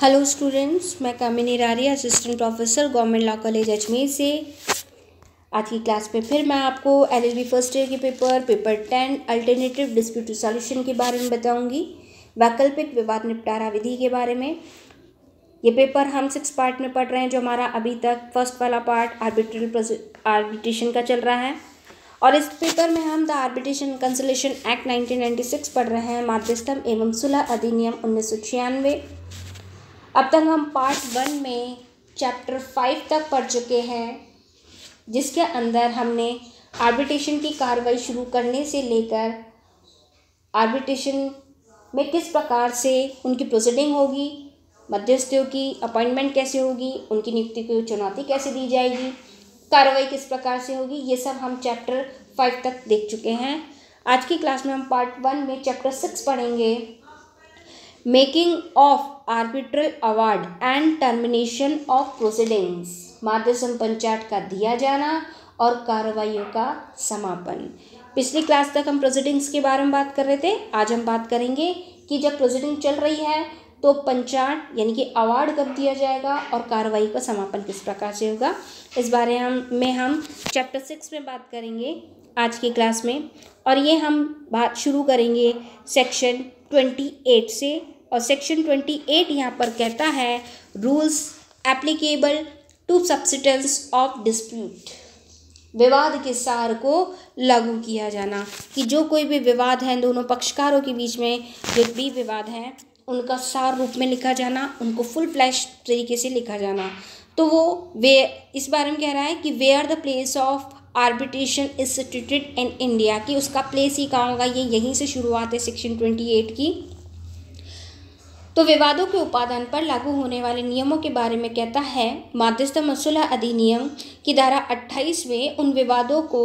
Hello students, मैं Kamini Rari, assistant professor government law college Ajmer से। आज की क्लास में फिर मैं आपको एलएलबी फर्स्ट ईयर के पेपर 10 अल्टरनेटिव डिस्प्यूट रिजोल्यूशन के बारे में बताऊंगी, वैकल्पिक विवाद निपटारा विधि के बारे में। ये पेपर हम 6 पार्ट में पढ़ रहे हैं। जो हमारा अभी तक फर्स्ट वाला पार्ट आर्बिट्रेशन का चल रहा है, और इस पेपर में हम द आर्बिट्रेशन कंसोलिडेशन एक्ट 1996 पढ़ रहे हैं, मध्यस्थम एवं सुलह अधिनियम 1996। अब तक हम पार्ट 1 में चैप्टर 5 तक पढ़ चुके हैं, जिसके अंदर हमने आर्बिट्रेशन की कार्रवाई शुरू करने से लेकर आर्बिट्रेशन में किस प्रकार से उनकी प्रोसीडिंग होगी, मध्यस्थों की अपॉइंटमेंट कैसे होगी, उनकी नियुक्ति को चुनौती कैसे दी जाएगी, कार्रवाई किस प्रकार से होगी, ये सब हम चैप्टर 5 तक देख चुके हैं। आज की क्लास में हम पार्ट 1 में चैप्टर 6 पढ़ेंगे, making of arbitral award and termination of proceedings, मध्यस्थम पंचायत का दिया जाना और कार्रवाइयों का समापन। पिछली क्लास तक हम प्रोसीडिंग्स के बारे में बात कर रहे थे। आज हम बात करेंगे कि जब प्रोसीडिंग चल रही है तो पंचायत यानी कि अवार्ड कब दिया जाएगा और कार्रवाई का समापन किस प्रकार से होगा। इस बारे में हम चैप्टर 6 में बात करेंगे आज की क्लास में। और ये हम बात शुरू करेंगे सेक्शन 28 से, और सेक्शन 28 यहाँ पर कहता है rules applicable to subsistence of dispute, विवाद के सार को लागू किया जाना। कि जो कोई भी विवाद है दोनों पक्षकारों के बीच में, जो भी विवाद है उनका सार रूप में लिखा जाना, उनको फुल फ्लैश तरीके से लिखा जाना। तो वे इस बारे में कह रहा है कि where the place of arbitration is situated in India, कि उसका प्लेस ही कहाँ होगा। ये यहीं से शुरुआत है सेक्शन 28 की। तो विवादों के उपादान पर लागू होने वाले नियमों के बारे में कहता है मध्यस्थम सुलह अधिनियम की धारा 28 में उन विवादों को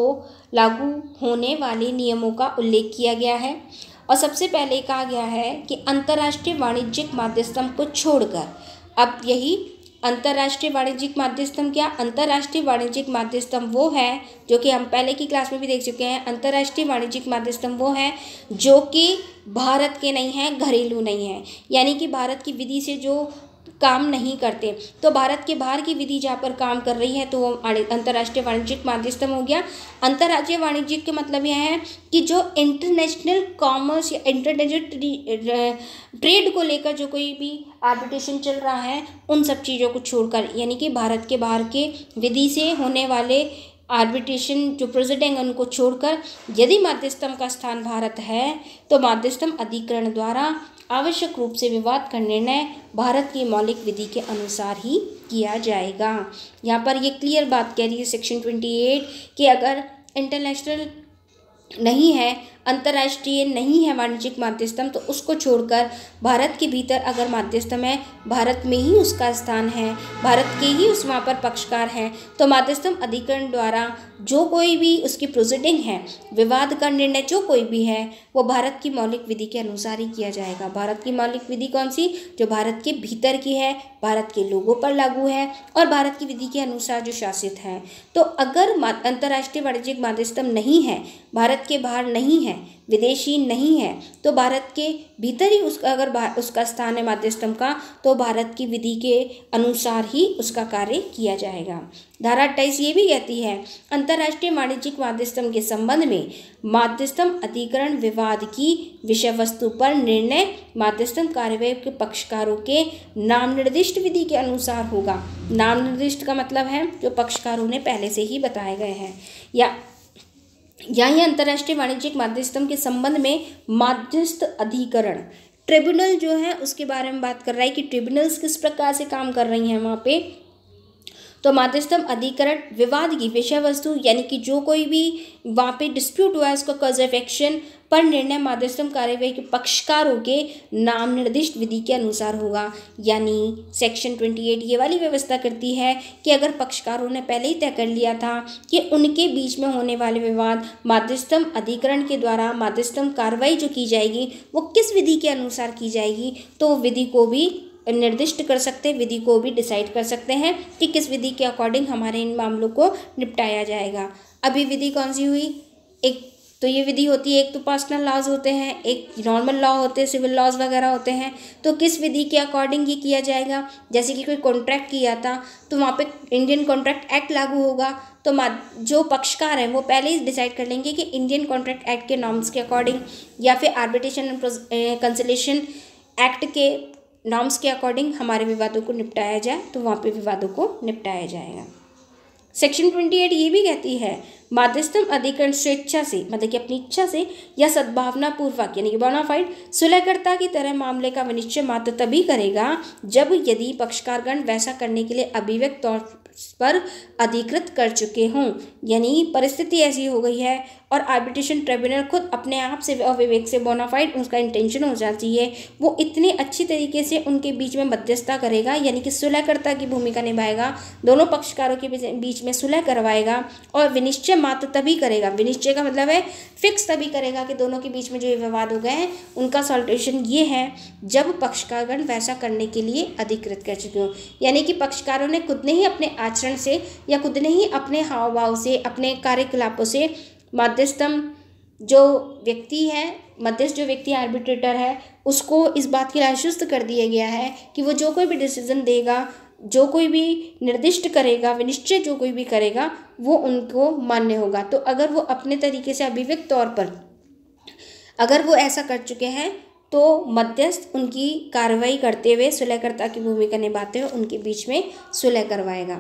लागू होने वाले नियमों का उल्लेख किया गया है। और सबसे पहले कहा गया है कि अंतर्राष्ट्रीय वाणिज्यिक मध्यस्थम को छोड़कर, अब यही अंतर्राष्ट्रीय वाणिज्यिक मध्यस्थम क्या, अंतर्राष्ट्रीय वाणिज्यिक मध्यस्थम वो है जो कि हम पहले की क्लास में भी देख चुके हैं। अंतर्राष्ट्रीय वाणिज्यिक मध्यस्थम वो है जो कि भारत के नहीं हैं, घरेलू नहीं है, यानी कि भारत की विधि से जो काम नहीं करते। तो भारत के बाहर की विधि जहाँ पर काम कर रही है तो वो अंतर्राष्ट्रीय वाणिज्यिक मध्यस्थम हो गया। अंतर्राज्यीय वाणिज्यिक के मतलब यह है कि जो इंटरनेशनल कॉमर्स या इंटरनेशनल ट्रेड को लेकर जो कोई भी आर्बिट्रेशन चल रहा है उन सब चीज़ों को छोड़कर, यानी कि भारत के बाहर के विधि से होने वाले आर्बिट्रेशन जो प्रोसीडिंग उनको छोड़कर, यदि मध्यस्थम का स्थान भारत है तो मध्यस्थम अधिकरण द्वारा आवश्यक रूप से विवाद का निर्णय भारत की मौलिक विधि के अनुसार ही किया जाएगा। यहाँ पर ये क्लियर बात कह रही है सेक्शन 28 कि अगर इंटरनेशनल नहीं है, अंतर्राष्ट्रीय नहीं है वाणिज्यिक मध्यस्थम, तो उसको छोड़कर भारत के भीतर अगर मध्यस्थम है, भारत में ही उसका स्थान है, भारत के ही उस वहाँ पर पक्षकार हैं, तो मध्यस्थम अधिकरण द्वारा जो कोई भी उसकी प्रोसीडिंग है, विवाद का निर्णय जो कोई भी है, वो भारत की मौलिक विधि के अनुसार ही किया जाएगा। भारत की मौलिक विधि कौन सी, जो भारत के भीतर की है, भारत के लोगों पर लागू है और भारत की विधि के अनुसार जो शासित है। तो अगर अंतर्राष्ट्रीय वाणिज्यिक मध्यस्थम नहीं है, भारत के बाहर नहीं है, विदेशी नहीं है, तो भारत के भीतर ही उसका अगर उसका स्थान है मध्यस्थम का, तो भारत की विधि के अनुसार ही उसका कार्य किया जाएगा। धारा 28 ये भी कहती है अंतर्राष्ट्रीय वाणिज्यिक मध्यस्थम के संबंध में मध्यस्थम अधिकरण विवाद की विषय वस्तु पर निर्णय मध्यस्थम कार्यवाही के पक्षकारों के नाम निर्दिष्ट विधि के अनुसार होगा। नाम निर्दिष्ट का मतलब है जो पक्षकारों ने पहले से ही बताए गए हैं। यहाँ अंतर्राष्ट्रीय वाणिज्यिक मध्यस्थम के संबंध में मध्यस्थ अधिकरण ट्रिब्यूनल जो है उसके बारे में बात कर रहा है कि ट्रिब्यूनल्स किस प्रकार से काम कर रही हैं वहाँ पे। तो मध्यस्थम अधिकरण विवाद की विषय वस्तु, यानी कि जो कोई भी वहाँ पे डिस्प्यूट हुआ है उसका कॉज ऑफ एक्शन पर निर्णय मध्यस्थम कार्यवाही के पक्षकारों के नाम निर्दिष्ट विधि के अनुसार होगा। यानी सेक्शन 28 ये वाली व्यवस्था करती है कि अगर पक्षकारों ने पहले ही तय कर लिया था कि उनके बीच में होने वाले विवाद मध्यस्थम अधिकरण के द्वारा मध्यस्थम कार्रवाई जो की जाएगी वो किस विधि के अनुसार की जाएगी, तो विधि को भी निर्दिष्ट कर सकते, विधि को भी डिसाइड कर सकते हैं कि किस विधि के अकॉर्डिंग हमारे इन मामलों को निपटाया जाएगा। अभी विधि कौन सी हुई, एक तो ये विधि होती है, एक तो पर्सनल लॉज होते हैं, एक नॉर्मल लॉ होते हैं, सिविल लॉज वगैरह होते हैं। तो किस विधि के अकॉर्डिंग ये किया जाएगा, जैसे कि कोई कॉन्ट्रैक्ट किया था तो वहाँ पे इंडियन कॉन्ट्रैक्ट एक्ट लागू होगा, तो जो पक्षकार हैं वो पहले ही डिसाइड कर लेंगे कि इंडियन कॉन्ट्रैक्ट एक्ट के नॉर्म्स के अकॉर्डिंग या फिर आर्बिट्रेशन एंड कंसिलेशन एक्ट के नॉर्म्स के अकॉर्डिंग हमारे विवादों को निपटाया जाए, तो वहाँ पे विवादों को निपटाया जाएगा। सेक्शन 28 ये भी कहती है मध्यस्थम अधिकरण स्वेच्छा से, मतलब कि अपनी इच्छा से या सद्भावना पूर्वक यानी कि बोनाफाइड सुलहकर्ता की तरह मामले का विनिश्चय मात्र तभी करेगा जब यदि पक्षकारगण वैसा करने के लिए अभिव्यक्त तौर पर अधिकृत कर चुके हों। यानी परिस्थिति ऐसी हो गई है और आर्बिट्रेशन ट्रिब्यूनल खुद अपने आप से विवेक से बोनाफाइड उसका इंटेंशन हो जाती है, वो इतनी अच्छी तरीके से उनके बीच में मध्यस्थता करेगा, यानी कि सुलहकर्ता की भूमिका निभाएगा, दोनों पक्षकारों के बीच में सुलह करवाएगा और विनिश्चय मात्र तभी करेगा। विनिश्चय का मतलब है फिक्स तभी करेगा कि दोनों के बीच में जो ये विवाद हो गए हैं उनका सॉल्यूशन ये है जब पक्षकारगण वैसा करने के लिए अधिकृत कर चुके हों। यानी कि पक्षकारों ने खुद ने ही अपने आचरण से या खुद ने ही अपने हाव भाव से, अपने कार्यकलापों से मध्यस्थम जो व्यक्ति है, मध्यस्थ जो व्यक्ति आर्बिट्रेटर है, उसको इस बात के लिए आश्वस्त कर दिया गया है कि वो जो कोई भी डिसीजन देगा, जो कोई भी निर्दिष्ट करेगा, विनिश्चय जो कोई भी करेगा, वो उनको मान्य होगा। तो अगर वो अपने तरीके से अभिव्यक्त तौर पर अगर वो ऐसा कर चुके हैं तो मध्यस्थ उनकी कार्रवाई करते हुए सुलहकर्ता की भूमिका निभाते हुए उनके बीच में सुलह करवाएगा।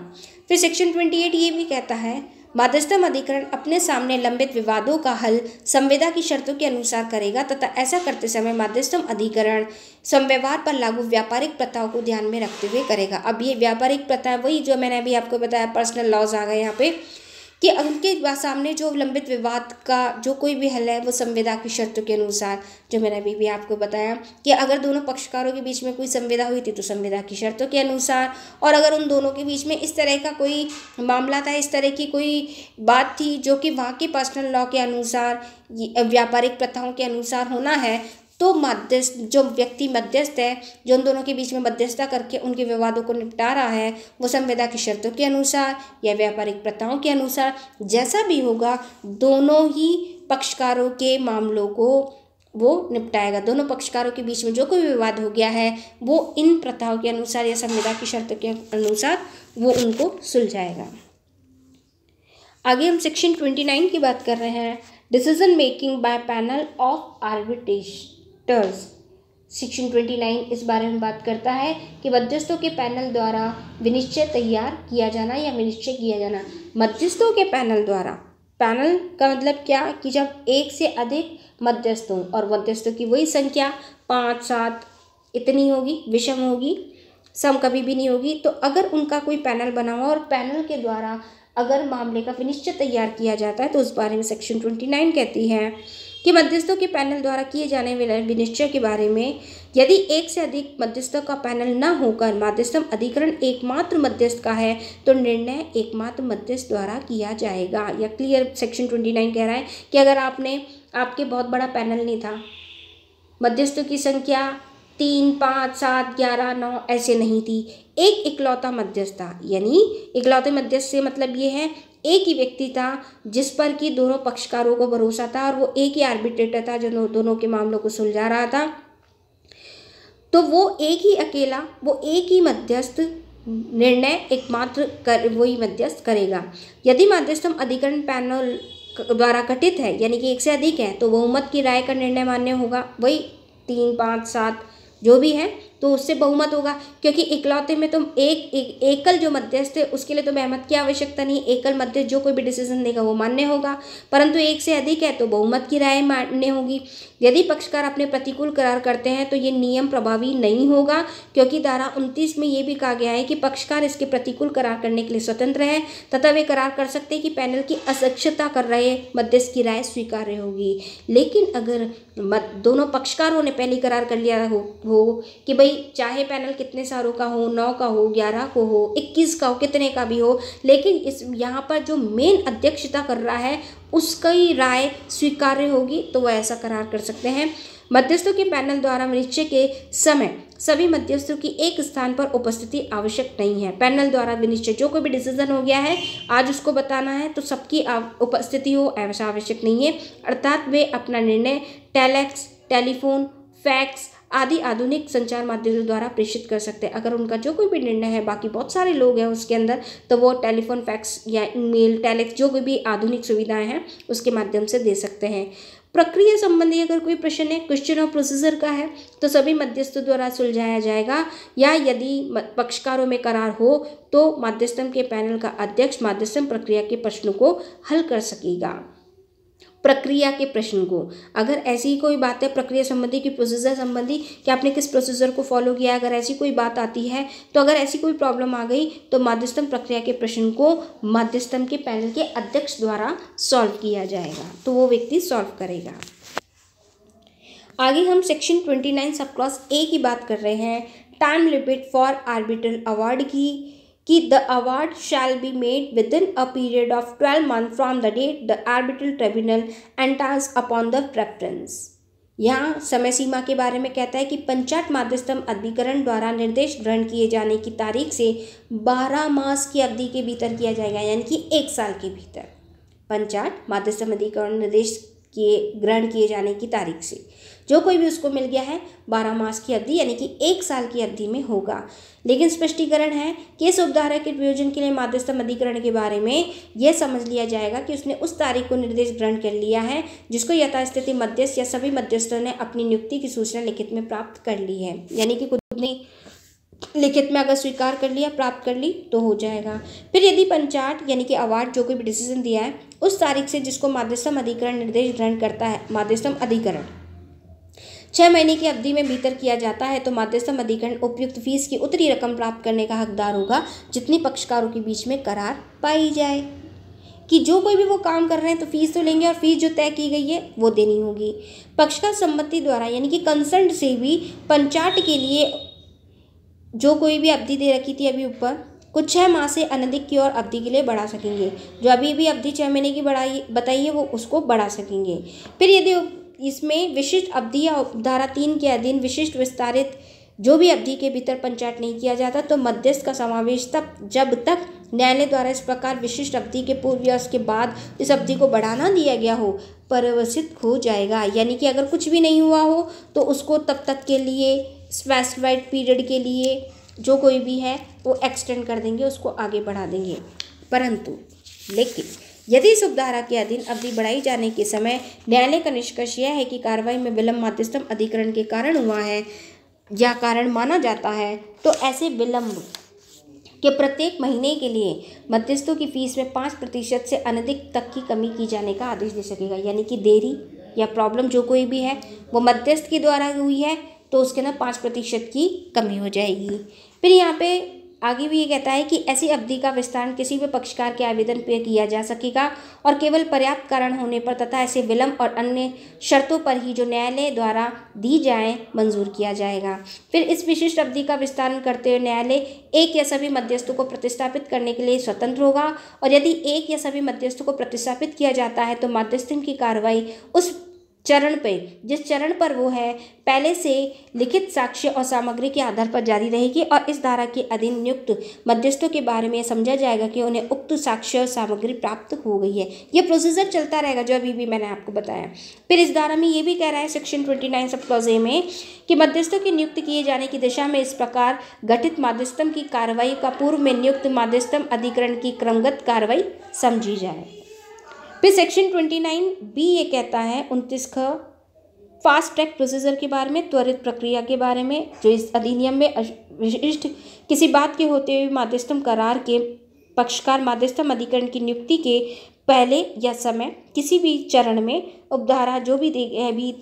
फिर सेक्शन 28 ये भी कहता है मध्यस्थम अधिकरण अपने सामने लंबित विवादों का हल संविदा की शर्तों के अनुसार करेगा तथा ऐसा करते समय मध्यस्थम अधिकरण संव्यवहार पर लागू व्यापारिक प्रथाओं को ध्यान में रखते हुए करेगा। अब ये व्यापारिक प्रथा वही जो मैंने अभी आपको बताया, पर्सनल लॉज आ गए यहाँ पे, कि उनके सामने जो लंबित विवाद का जो कोई भी हल है वो संविदा की शर्तों के अनुसार, जो मैंने अभी भी आपको बताया कि अगर दोनों पक्षकारों के बीच में कोई संविदा हुई थी तो संविदा की शर्तों के अनुसार, और अगर उन दोनों के बीच में इस तरह का कोई मामला था, इस तरह की कोई बात थी जो कि वहाँ के पर्सनल लॉ के अनुसार, व्यापारिक प्रथाओं के अनुसार होना है, तो मध्यस्थ जो व्यक्ति मध्यस्थ है, जो उन दोनों के बीच में मध्यस्थता करके उनके विवादों को निपटा रहा है, वो संविदा की शर्तों के अनुसार या व्यापारिक प्रथाओं के अनुसार जैसा भी होगा, दोनों ही पक्षकारों के मामलों को वो निपटाएगा। दोनों पक्षकारों के बीच में जो कोई विवाद हो गया है वो इन प्रथाओं के अनुसार या संविदा की शर्तों के अनुसार वो उनको सुलझाएगा। आगे हम सेक्शन 29 की बात कर रहे हैं, decision making by panel of arbitrators. Section 29 इस बारे में बात करता है कि मध्यस्थों के पैनल द्वारा विनिश्चय तैयार किया जाना या विनिश्चय किया जाना। मध्यस्थों के पैनल द्वारा, पैनल का मतलब क्या कि जब एक से अधिक मध्यस्थ हों और मध्यस्थों की वही संख्या 5, 7 इतनी होगी, विषम होगी, सम कभी भी नहीं होगी। तो अगर उनका कोई पैनल बना हुआ और पैनल के द्वारा अगर मामले का विनिश्चय तैयार किया जाता है तो उस बारे में सेक्शन 29 कहती है कि मध्यस्थों के पैनल द्वारा किए जाने वाले विनिश्चय के बारे में यदि एक से अधिक मध्यस्थों का पैनल न होकर मध्यस्थम अधिकरण एकमात्र मध्यस्थ का है तो निर्णय एकमात्र मध्यस्थ द्वारा किया जाएगा। या क्लियर सेक्शन 29 कह रहा है कि अगर आपके बहुत बड़ा पैनल नहीं था, मध्यस्थों की संख्या 3, 5, 7, 11, 9 ऐसे नहीं थी, एक इकलौता मध्यस्थ था, यानी इकलौते मध्यस्थ से मतलब ये है एक ही व्यक्ति था जिस पर कि दोनों पक्षकारों को भरोसा था और वो एक ही आर्बिट्रेटर था जो दोनों के मामलों को सुलझा रहा था। तो वो एक ही अकेला, वो एक ही मध्यस्थ निर्णय एकमात्र वही मध्यस्थ करेगा। यदि मध्यस्थम अधिकरण पैनल द्वारा गठित है यानी कि एक से अधिक है तो बहुमत की राय का निर्णय मान्य होगा, वही 3, 5, 7 जो भी है तो उससे बहुमत होगा, क्योंकि इकलौते में तो एकल जो मध्यस्थ है उसके लिए तो बहुमत की आवश्यकता नहीं, एकल मध्यस्थ जो कोई भी डिसीजन देगा वो मान्य होगा। परंतु एक से अधिक है तो बहुमत की राय मान्य होगी। यदि पक्षकार अपने प्रतिकूल करार करते हैं तो ये नियम प्रभावी नहीं होगा, क्योंकि धारा 29 में ये भी कहा गया है कि पक्षकार इसके प्रतिकूल करार करने के लिए स्वतंत्र है तथा वे करार कर सकते हैं कि पैनल की अध्यक्षता कर रहे मध्यस्थ की राय स्वीकार्य होगी। लेकिन अगर दोनों पक्षकारों ने पहले करार कर लिया हो कि भाई चाहे पैनल कितने सारों का हो, 9 का हो, 11 को हो, 21 का हो, कितने का भी हो, लेकिन इस यहाँ पर जो मेन अध्यक्षता कर रहा है उसकी राय स्वीकार्य होगी तो वह ऐसा करार कर सकते हैं। मध्यस्थों के पैनल द्वारा विनिश्चय के समय सभी मध्यस्थों की एक स्थान पर उपस्थिति आवश्यक नहीं है। पैनल द्वारा विनिश्चय जो कोई भी डिसीजन हो गया है आज उसको बताना है तो सबकी उपस्थिति हो ऐसा आवश्यक नहीं है, अर्थात वे अपना निर्णय टेलेक्स, टेलीफोन, फैक्स आदि आधुनिक संचार माध्यमों द्वारा प्रेषित कर सकते हैं। अगर उनका जो कोई भी निर्णय है, बाकी बहुत सारे लोग हैं उसके अंदर, तो वो टेलीफोन, फैक्स या ईमेल, टेलेक्स जो कोई भी आधुनिक सुविधाएं हैं उसके माध्यम से दे सकते हैं। प्रक्रिया संबंधी अगर कोई प्रश्न है, क्वेश्चन ऑफ प्रोसीजर का है, तो सभी मध्यस्थों द्वारा सुलझाया जाएगा, या यदि पक्षकारों में करार हो तो मध्यस्थम के पैनल का अध्यक्ष मध्यस्थम प्रक्रिया के प्रश्नों को हल कर सकेगा। प्रक्रिया के प्रश्न को, अगर ऐसी ही कोई बात है प्रक्रिया संबंधी की प्रोसीजर संबंधी कि आपने किस प्रोसीजर को फॉलो किया, अगर ऐसी कोई बात आती है तो अगर ऐसी कोई प्रॉब्लम आ गई तो मध्यस्थम प्रक्रिया के प्रश्न को मध्यस्थम के पैनल के अध्यक्ष द्वारा सॉल्व किया जाएगा, तो वो व्यक्ति सॉल्व करेगा। आगे हम सेक्शन 29 सब क्लॉज ए की बात कर रहे हैं। Time limit for arbitral award की कि the award shall be made within a period of 12 month from the date the arbitral tribunal enters upon the preference. यहाँ समय सीमा के बारे में कहता है कि पंचायत मध्यस्थम अधिकरण द्वारा निर्देश ग्रहण किए जाने की तारीख से 12 मास की अवधि के भीतर किया जाएगा, यानी कि 1 साल के भीतर। पंचायत मध्यस्थम अधिकरण निर्देश ग्रहण किए जाने की तारीख से जो कोई भी उसको मिल गया है 12 मास की अवधि यानी कि 1 साल की अवधि में होगा। लेकिन स्पष्टीकरण है कि इस उपधारा के प्रयोजन के लिए मध्यस्थम अधिकरण के बारे में यह समझ लिया जाएगा कि उसने उस तारीख को निर्देश ग्रहण कर लिया है जिसको यथास्थिति मध्यस्थ या सभी मध्यस्थों ने अपनी नियुक्ति की सूचना लिखित में प्राप्त कर ली है, यानी कि खुद ने लिखित में अगर स्वीकार कर लिया, प्राप्त कर ली तो हो जाएगा। फिर यदि पंचायत यानी कि अवार्ड जो कोई भी डिसीजन दिया है उस तारीख से जिसको मध्यस्थम अधिकरण निर्देश ग्रहण करता है, मध्यस्थम अधिकरण 6 महीने की अवधि में भीतर किया जाता है तो मध्यस्थम अधिकरण उपयुक्त फीस की उतनी रकम प्राप्त करने का हकदार होगा जितनी पक्षकारों के बीच में करार पाई जाए। कि जो कोई भी वो काम कर रहे हैं तो फीस तो लेंगे और फीस जो तय की गई है वो देनी होगी। पक्षकार सम्मति द्वारा यानी कि कंसर्ट से भी पंचायत के लिए जो कोई भी अवधि दे रखी थी अभी ऊपर कुछ 6 माह से अनधिक की और अवधि के लिए बढ़ा सकेंगे। जो अभी भी अवधि 6 महीने की बताई है वो उसको बढ़ा सकेंगे। फिर यदि इसमें विशिष्ट अवधि या धारा 3 के अधीन विशिष्ट विस्तारित जो भी अवधि के भीतर पंचायत नहीं किया जाता तो मध्यस्थ का समावेश तब जब तक न्यायालय द्वारा इस प्रकार विशिष्ट अवधि के पूर्व या उसके बाद इस अवधि को बढ़ाना दिया गया हो परिवर्तित हो जाएगा। यानी कि अगर कुछ भी नहीं हुआ हो तो उसको तब तक के लिए स्पेसिफाइड पीरियड के लिए जो कोई भी है वो एक्सटेंड कर देंगे, उसको आगे बढ़ा देंगे। परंतु लेकिन यदि इस उपधारा के अधीन अवधि बढ़ाई जाने के समय न्यायालय का निष्कर्ष यह है कि कार्रवाई में विलंब मध्यस्थम अधिकरण के कारण हुआ है या कारण माना जाता है तो ऐसे विलंब के प्रत्येक महीने के लिए मध्यस्थों की फीस में 5% से अनधिक तक की कमी की जाने का आदेश दे सकेगा। यानी कि देरी या प्रॉब्लम जो कोई भी है वो मध्यस्थ के द्वारा हुई है तो उसके अंदर 5% की कमी हो जाएगी। फिर यहाँ पे आगे भी ये कहता है कि ऐसी अवधि का विस्तार किसी भी पक्षकार के आवेदन पर किया जा सकेगा और केवल पर्याप्त कारण होने पर तथा ऐसे विलंब और अन्य शर्तों पर ही जो न्यायालय द्वारा दी जाए मंजूर किया जाएगा। फिर इस विशिष्ट अवधि का विस्तार करते हुए न्यायालय एक या सभी मध्यस्थों को प्रतिस्थापित करने के लिए स्वतंत्र होगा और यदि एक या सभी मध्यस्थों को प्रतिस्थापित किया जाता है तो मध्यस्थन की कार्रवाई उस चरण पे जिस चरण पर वो है पहले से लिखित साक्ष्य और सामग्री के आधार पर जारी रहेगी और इस धारा के अधीन नियुक्त मध्यस्थों के बारे में समझा जाएगा कि उन्हें उक्त साक्ष्य और सामग्री प्राप्त हो गई है। ये प्रोसीजर चलता रहेगा जो अभी भी मैंने आपको बताया। फिर इस धारा में ये भी कह रहा है सेक्शन 29 सब क्लॉज ए में कि मध्यस्थों के नियुक्त किए जाने की दिशा में इस प्रकार गठित मध्यस्थम की कार्रवाई का पूर्व में नियुक्त मध्यस्थम अधिकरण की क्रमगत कार्रवाई समझी जाए। फिर सेक्शन 29 बी ये कहता है 29 ख फास्ट ट्रैक प्रोसीजर के बारे में, त्वरित प्रक्रिया के बारे में, जो इस अधिनियम में विशिष्ट किसी बात के होते हुए मध्यस्थम करार के पक्षकार मध्यस्थम अधिकरण की नियुक्ति के पहले या समय किसी भी चरण में उपधारा जो भी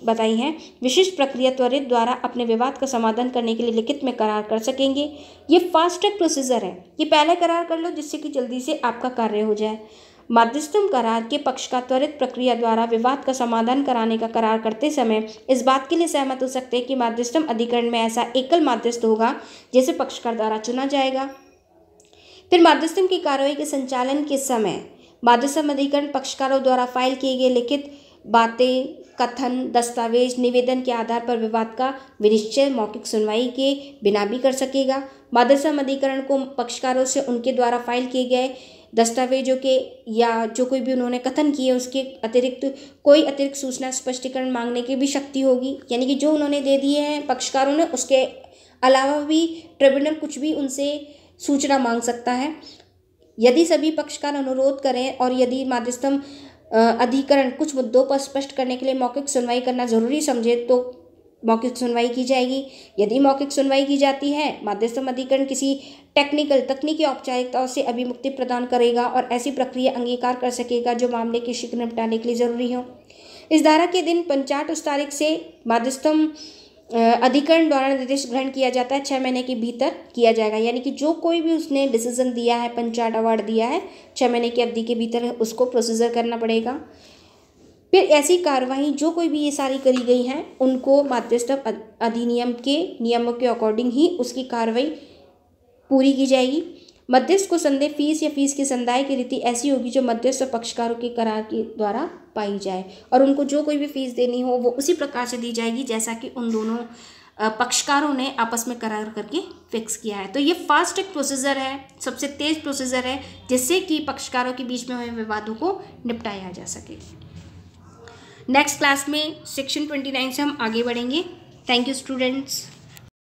बताई है विशिष्ट प्रक्रिया त्वरित द्वारा अपने विवाद का समाधान करने के लिए लिखित में करार कर सकेंगे। ये फास्ट ट्रैक प्रोसीजर है कि पहले करार कर लो जिससे कि जल्दी से आपका कार्य हो जाए। मध्यस्थम करार के पक्ष का त्वरित प्रक्रिया द्वारा विवाद का समाधान कराने का करार करते समय इस बात के लिए सहमत हो सकते हैं कि मध्यस्थम अधिकरण में ऐसा एकल मध्यस्थ होगा जिसे पक्षकार द्वारा चुना जाएगा। फिर मध्यस्थम की कार्रवाई के संचालन के समय मध्यस्थम अधिकरण पक्षकारों द्वारा फाइल किए गए लिखित बातें कथन, दस्तावेज, निवेदन के आधार पर विवाद का विनिश्चय मौखिक सुनवाई के बिना भी कर सकेगा। मध्यस्थम अधिकरण को पक्षकारों से उनके द्वारा फाइल किए गए दस्तावेजों के या जो कोई भी उन्होंने कथन किए उसके अतिरिक्त कोई अतिरिक्त सूचना स्पष्टीकरण मांगने की भी शक्ति होगी। यानी कि जो उन्होंने दे दिए हैं पक्षकारों ने, उसके अलावा भी ट्रिब्यूनल कुछ भी उनसे सूचना मांग सकता है। यदि सभी पक्षकार अनुरोध करें और यदि मध्यस्थम अधिकरण कुछ मुद्दों पर स्पष्ट करने के लिए मौखिक सुनवाई करना जरूरी समझे तो मौखिक सुनवाई की जाएगी। यदि मौखिक सुनवाई की जाती है, मध्यस्थम अधिकरण किसी तकनीकी औपचारिकताओं से अभिमुक्ति प्रदान करेगा और ऐसी प्रक्रिया अंगीकार कर सकेगा जो मामले के शीघ्र निपटाने के लिए जरूरी हो। इस धारा के दिन पंचाट उस तारीख से मध्यस्थम अधिकरण द्वारा निर्देश ग्रहण किया जाता है 6 महीने के भीतर किया जाएगा। यानी कि जो कोई भी उसने डिसीजन दिया है, पंचाट अवार्ड दिया है, 6 महीने की अवधि के भीतर उसको प्रोसीजर करना पड़ेगा। फिर ऐसी कार्रवाई जो कोई भी ये सारी करी गई हैं उनको मध्यस्थम अधिनियम के नियमों के अकॉर्डिंग ही उसकी कार्रवाई पूरी की जाएगी। मध्यस्थ को संदेह फीस या फीस के संदाय की रीति ऐसी होगी जो मध्यस्थ और पक्षकारों के करार के द्वारा पाई जाए और उनको जो कोई भी फीस देनी हो वो उसी प्रकार से दी जाएगी जैसा कि उन दोनों पक्षकारों ने आपस में करार करके फिक्स किया है। तो ये फास्ट ट्रैक प्रोसीजर है, सबसे तेज प्रोसीजर है जिससे कि पक्षकारों के बीच में हुए विवादों को निपटाया जा सके। नेक्स्ट क्लास में सेक्शन 29 से हम आगे बढ़ेंगे। Thank you students.